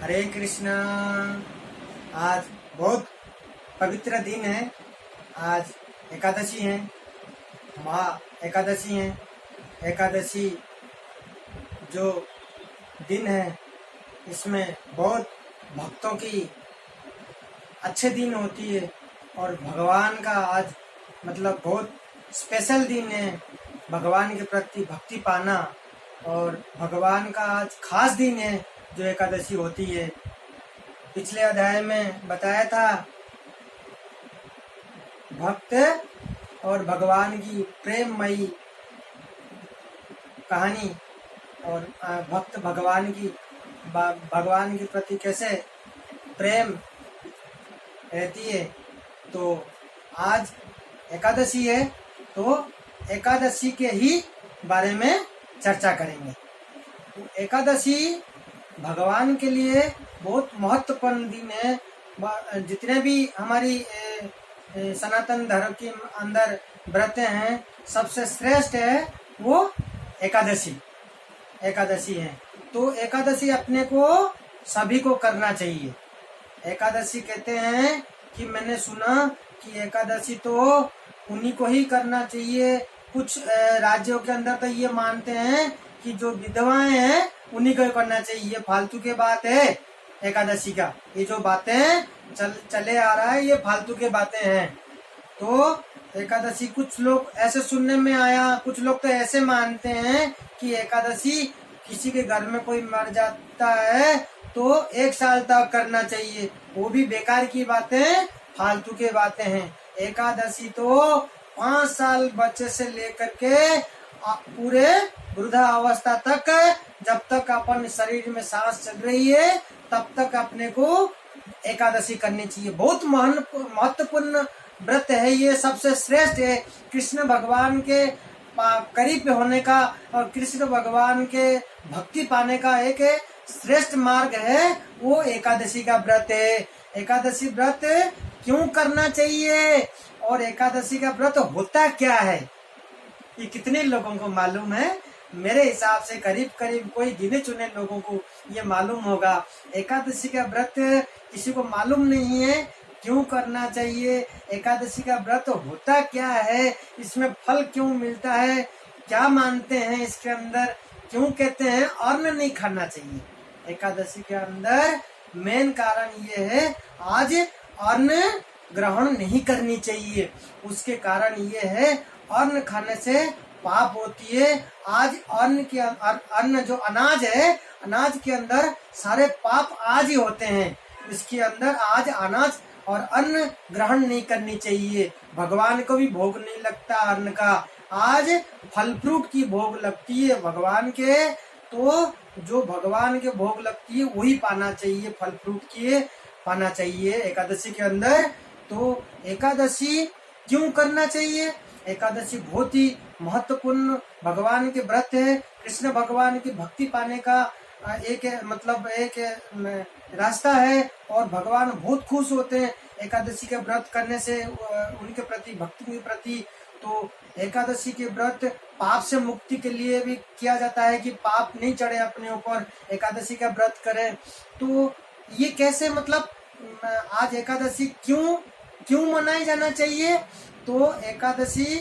हरे कृष्णा। आज बहुत पवित्र दिन है। आज एकादशी है, महा एकादशी है। एकादशी जो दिन है, इसमें बहुत भक्तों की अच्छे दिन होती है और भगवान का आज मतलब बहुत स्पेशल दिन है। भगवान के प्रति भक्ति पाना और भगवान का आज खास दिन है जो एकादशी होती है। पिछले अध्याय में बताया था भक्त और भगवान की प्रेममयी कहानी और भक्त भगवान के प्रति कैसे प्रेम रहती है। तो आज एकादशी है, तो एकादशी के ही बारे में चर्चा करेंगे। तो एकादशी भगवान के लिए बहुत महत्वपूर्ण दिन है। जितने भी हमारी सनातन धर्म के अंदर व्रत हैं, सबसे श्रेष्ठ है वो एकादशी है। तो एकादशी अपने को सभी को करना चाहिए। एकादशी कहते हैं कि मैंने सुना कि एकादशी तो उन्हीं को ही करना चाहिए। कुछ राज्यों के अंदर तो ये मानते हैं कि जो विधवाएं हैं उन्हीं को करना चाहिए। फालतू के बात है एकादशी का। ये जो बातें चले आ रहा है, ये फालतू के बातें हैं। तो एकादशी कुछ लोग ऐसे सुनने में आया, कुछ लोग तो ऐसे मानते हैं कि एकादशी किसी के घर में कोई मर जाता है तो 1 साल तक करना चाहिए। वो भी बेकार की बातें, फालतू के बातें हैं। एकादशी तो 5 साल बच्चे से लेकर के पूरे वृद्धावस्था तक, जब तक अपन शरीर में सांस चल रही है तब तक अपने को एकादशी करनी चाहिए। बहुत महत्वपूर्ण व्रत है ये, सबसे श्रेष्ठ है। कृष्ण भगवान के करीब होने का और कृष्ण भगवान के भक्ति पाने का एक श्रेष्ठ मार्ग है, वो एकादशी का व्रत है। एकादशी व्रत क्यों करना चाहिए और एकादशी का व्रत होता क्या है, ये कितने लोगों को मालूम है? मेरे हिसाब से करीब करीब कोई गिने चुने लोगों को ये मालूम होगा। एकादशी का व्रत किसी को मालूम नहीं है क्यों करना चाहिए। एकादशी का व्रत होता क्या है, इसमें फल क्यों मिलता है, क्या मानते हैं इसके अंदर, क्यों कहते हैं अन्न नहीं खाना चाहिए। एकादशी के अंदर मेन कारण ये है, आज अन्न ग्रहण नहीं करनी चाहिए। उसके कारण ये है, अन्न खाने से पाप होती है। आज अन्न जो अनाज है, अनाज के अंदर सारे पाप आज ही होते हैं। इसके अंदर आज अनाज और अन्न ग्रहण नहीं करनी चाहिए। भगवान को भी भोग नहीं लगता अन्न का। आज फल फ्रूट की भोग लगती है भगवान के, तो जो भगवान के भोग लगती है वही पाना चाहिए, फल फ्रूट की पाना चाहिए एकादशी के अंदर। तो एकादशी क्यों करना चाहिए? एकादशी बहुत ही महत्वपूर्ण भगवान के व्रत है। कृष्ण भगवान की भक्ति पाने का एक रास्ता है और भगवान बहुत खुश होते हैं एकादशी के व्रत करने से, उनके प्रति भक्ति के प्रति। तो एकादशी के व्रत पाप से मुक्ति के लिए भी किया जाता है कि पाप नहीं चढ़े अपने ऊपर, एकादशी का व्रत करें। तो ये कैसे, मतलब आज एकादशी क्यों मनाई जाना चाहिए? तो एकादशी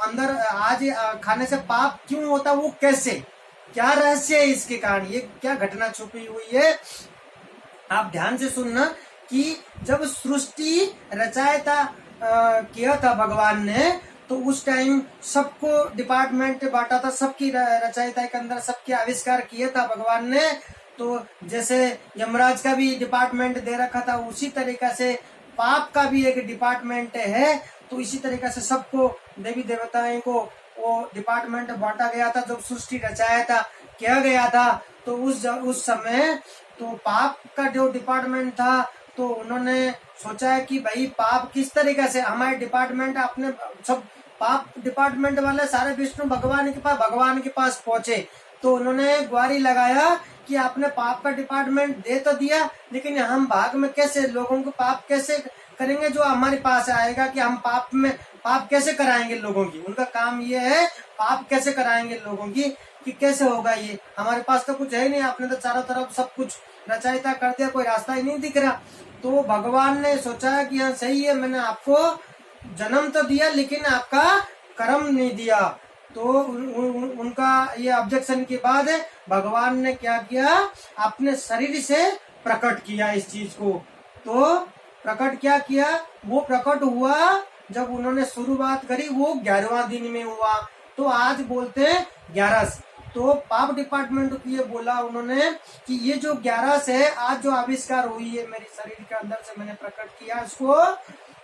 अंदर आज खाने से पाप क्यों होता, वो कैसे, क्या रहस्य है इसके कारण, ये क्या घटना छुपी हुई है, आप ध्यान से सुनना। कि जब सृष्टि रचायता किया था भगवान ने, तो उस टाइम सबको डिपार्टमेंट बांटा था, सबकी रचयिता के अंदर सबके आविष्कार किया था भगवान ने। तो जैसे यमराज का भी डिपार्टमेंट दे रखा था, उसी तरीका से पाप का भी एक डिपार्टमेंट है। तो इसी तरीके से सबको, देवी देवताओं को वो डिपार्टमेंट बांटा गया था जब सृष्टि रचाया था, किया गया था। तो उस समय तो पाप का जो डिपार्टमेंट था, तो उन्होंने सोचा है कि भाई पाप किस तरीके से हमारे डिपार्टमेंट, अपने सब पाप डिपार्टमेंट वाले सारे विष्णु भगवान के पास पहुंचे। तो उन्होंने गुहारी लगाया कि आपने पाप का डिपार्टमेंट दे तो दिया, लेकिन हम भाग में कैसे लोगों को पाप कैसे करेंगे जो हमारे पास आएगा, कि हम पाप कैसे कराएंगे लोगों की। उनका काम ये है पाप कैसे कराएंगे लोगों की, कि कैसे होगा ये, हमारे पास तो कुछ है नहीं, आपने तो चारों तरफ सब कुछ रचयिता कर दिया, कोई रास्ता ही नहीं दिख रहा। तो भगवान ने सोचा कि हाँ सही है, मैंने आपको जन्म तो दिया लेकिन आपका कर्म नहीं दिया। तो उनका ये ऑब्जेक्शन के बाद भगवान ने क्या किया, अपने शरीर से प्रकट किया इस चीज को। तो प्रकट क्या किया, वो प्रकट हुआ जब उन्होंने शुरुआत करी वो 11वां दिन में हुआ। तो आज बोलते हैं 11। तो पाप डिपार्टमेंट को ये बोला उन्होंने कि ये जो 11 है, आज जो आविष्कार हुई है मेरे शरीर के अंदर से मैंने प्रकट किया इसको,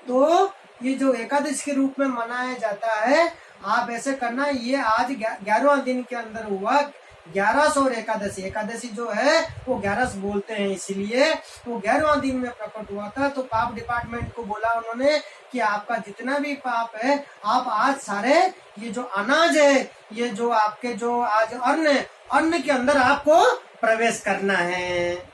तो ये जो एकादशी के रूप में मनाया जाता है, आप ऐसे करना, ये आज 11वां दिन के अंदर हुआ। 11 और एकादशी, एकादशी जो है वो 11 बोलते हैं, इसलिए वो 11वां दिन में प्रकट हुआ था। तो पाप डिपार्टमेंट को बोला उन्होंने कि आपका जितना भी पाप है, आप आज सारे ये जो अनाज है, ये जो आपके जो आज अन्न के अंदर आपको प्रवेश करना है।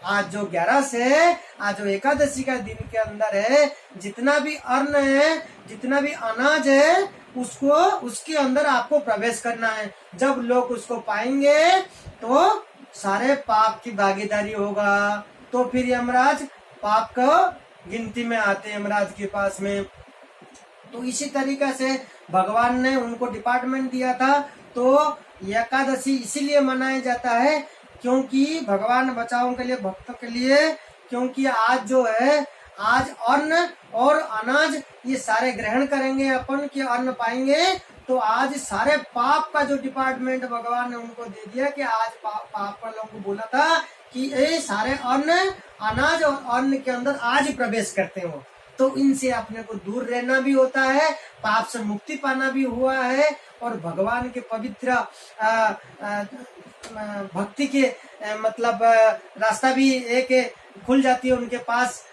आज जो 11 है, आज जो एकादशी का दिन के अंदर है, जितना भी अन्न है, जितना भी अनाज है, उसको उसके अंदर आपको प्रवेश करना है। जब लोग उसको पाएंगे तो सारे पाप की भागीदारी होगा। तो फिर यमराज पाप को गिनती में आते हैं यमराज के पास में। तो इसी तरीके से भगवान ने उनको डिपार्टमेंट दिया था। तो एकादशी इसीलिए मनाया जाता है क्योंकि भगवान बचाओ के लिए, भक्तों के लिए, क्योंकि आज जो है, आज अन्न और अनाज ये सारे ग्रहण करेंगे अपन के अन्न पाएंगे। तो आज सारे पाप का जो डिपार्टमेंट भगवान ने उनको दे दिया कि आज पाप वालों को बोला था कि ये सारे अन्न, अनाज और अन्न के अंदर आज ही प्रवेश करते हो। तो इनसे अपने को दूर रहना भी होता है, पाप से मुक्ति पाना भी हुआ है, और भगवान के पवित्र भक्ति के मतलब रास्ता भी एक खुल जाती है उनके पास।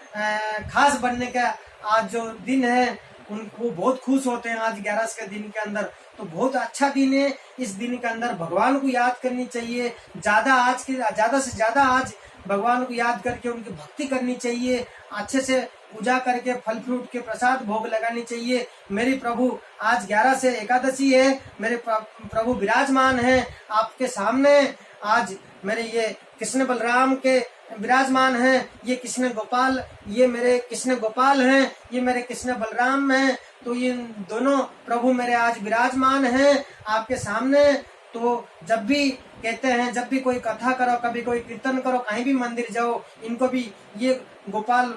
खास बनने का आज जो दिन है, उनको बहुत खुश होते हैं आज 11 के दिन के अंदर। तो बहुत अच्छा दिन है, इस दिन के अंदर भगवान को याद करनी चाहिए, ज्यादा से ज्यादा आज भगवान को याद करके उनकी भक्ति करनी चाहिए, अच्छे से पूजा करके फल फ्रूट के प्रसाद भोग लगानी चाहिए। मेरी प्रभु आज 11 से एकादशी है, मेरे प्रभु विराजमान है आपके सामने। आज मेरे ये कृष्ण बलराम के विराजमान हैं, ये कृष्ण गोपाल, ये मेरे कृष्ण गोपाल हैं, ये मेरे कृष्ण बलराम हैं। तो ये दोनों प्रभु मेरे आज विराजमान हैं आपके सामने। तो जब भी कहते हैं, जब भी कोई कथा करो, कभी कोई कीर्तन करो, कहीं भी मंदिर जाओ, इनको भी, ये गोपाल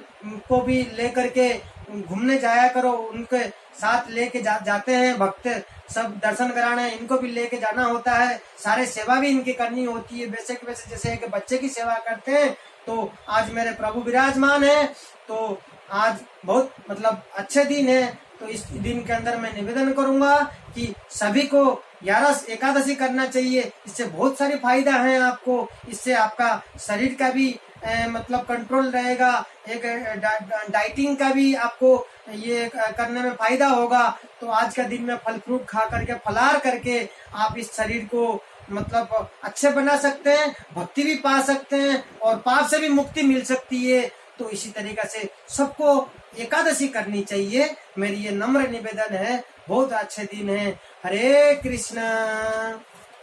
को भी लेकर के घूमने जाया करो, उनके साथ लेके जाते हैं भक्त सब दर्शन कराने, इनको भी लेके जाना होता है, सारे सेवा भी इनकी करनी होती है। वैसे जैसे एक बच्चे की सेवा करते हैं, तो आज मेरे प्रभु विराजमान है। तो आज बहुत मतलब अच्छे दिन है। तो इस दिन के अंदर मैं निवेदन करूंगा कि सभी को 11 एकादशी करना चाहिए। इससे बहुत सारी फायदा है आपको, इससे आपका शरीर का भी मतलब कंट्रोल रहेगा, एक डाइटिंग का भी आपको ये करने में फायदा होगा। तो आज का दिन में फल फ्रूट खा करके, फलाहार करके आप इस शरीर को मतलब अच्छे बना सकते हैं, भक्ति भी पा सकते हैं, और पाप से भी मुक्ति मिल सकती है। तो इसी तरीके से सबको एकादशी करनी चाहिए, मेरी ये नम्र निवेदन है। बहुत अच्छे दिन है। हरे कृष्णा।